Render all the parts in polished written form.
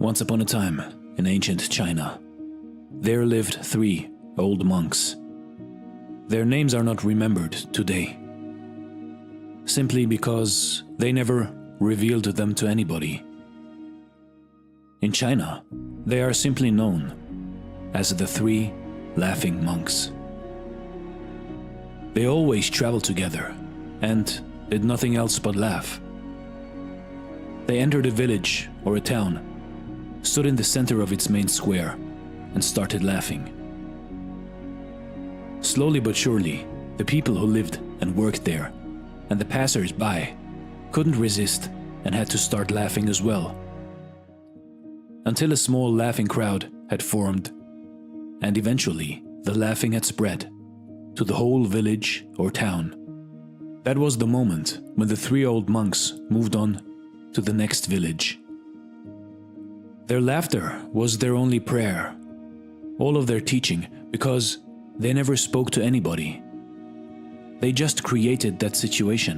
Once upon a time, in ancient China, there lived 3 old monks. Their names are not remembered today, simply because they never revealed them to anybody. In China, they are simply known as the 3 laughing monks. They always traveled together and did nothing else but laugh. They entered a village or a town, stood in the center of its main square, and started laughing. Slowly but surely, the people who lived and worked there, and the passers-by, couldn't resist and had to start laughing as well. Until a small laughing crowd had formed, and eventually the laughing had spread to the whole village or town. That was the moment when the 3 old monks moved on to the next village. Their laughter was their only prayer, all of their teaching, because they never spoke to anybody. They just created that situation.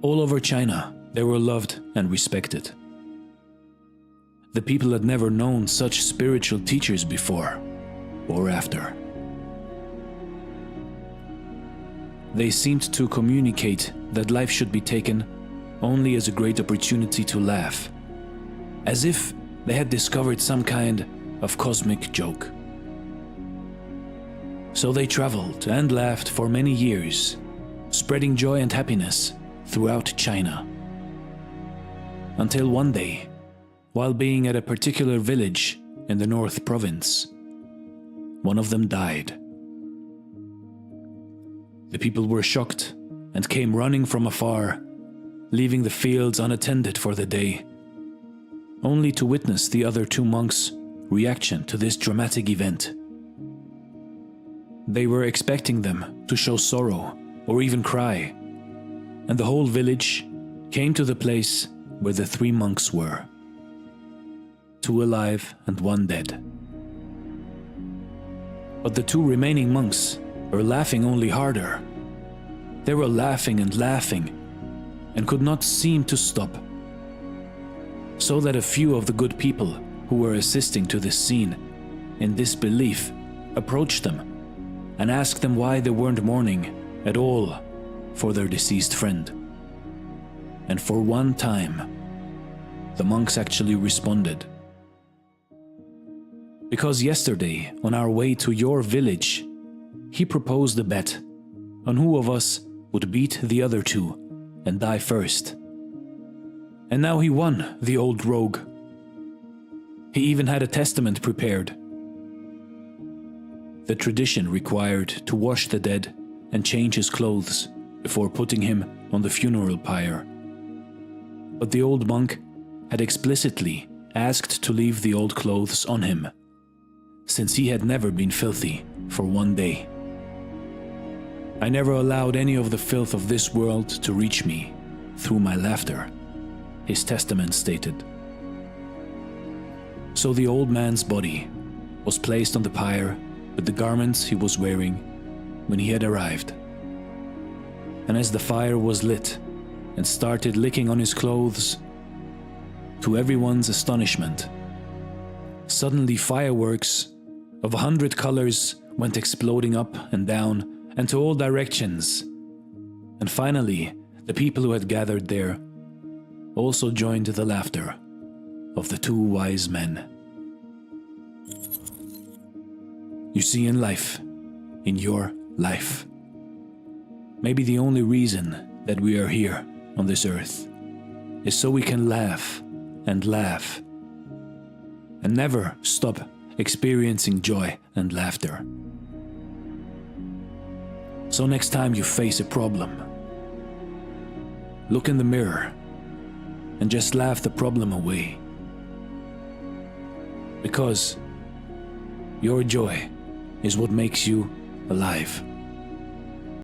All over China, they were loved and respected. The people had never known such spiritual teachers before or after. They seemed to communicate that life should be taken only as a great opportunity to laugh, as if they had discovered some kind of cosmic joke. So they traveled and laughed for many years, spreading joy and happiness throughout China. Until one day, while being at a particular village in the North Province, one of them died. The people were shocked and came running from afar, leaving the fields unattended for the day, only to witness the other 2 monks' reaction to this dramatic event. They were expecting them to show sorrow or even cry, and the whole village came to the place where the 3 monks were. 2 alive and 1 dead. But the 2 remaining monks were laughing only harder. They were laughing and could not seem to stop. So that a few of the good people who were assisting to this scene, in disbelief, approached them and asked them why they weren't mourning at all for their deceased friend. And for one time, the monks actually responded. Because yesterday, on our way to your village, he proposed a bet on who of us would beat the other 2 and die first. And now he won, the old rogue. He even had a testament prepared. The tradition required to wash the dead and change his clothes before putting him on the funeral pyre. But the old monk had explicitly asked to leave the old clothes on him, since he had never been filthy for 1 day. I never allowed any of the filth of this world to reach me through my laughter, his testament stated. So the old man's body was placed on the pyre with the garments he was wearing when he had arrived. And as the fire was lit and started licking on his clothes, to everyone's astonishment, suddenly fireworks of 100 colors went exploding up and down and to all directions. And finally, the people who had gathered there also joined the laughter of the 2 wise men. You see, in life, in your life, maybe the only reason that we are here on this earth is so we can laugh and laugh and never stop experiencing joy and laughter. So next time you face a problem, look in the mirror and just laugh the problem away. Because your joy is what makes you alive.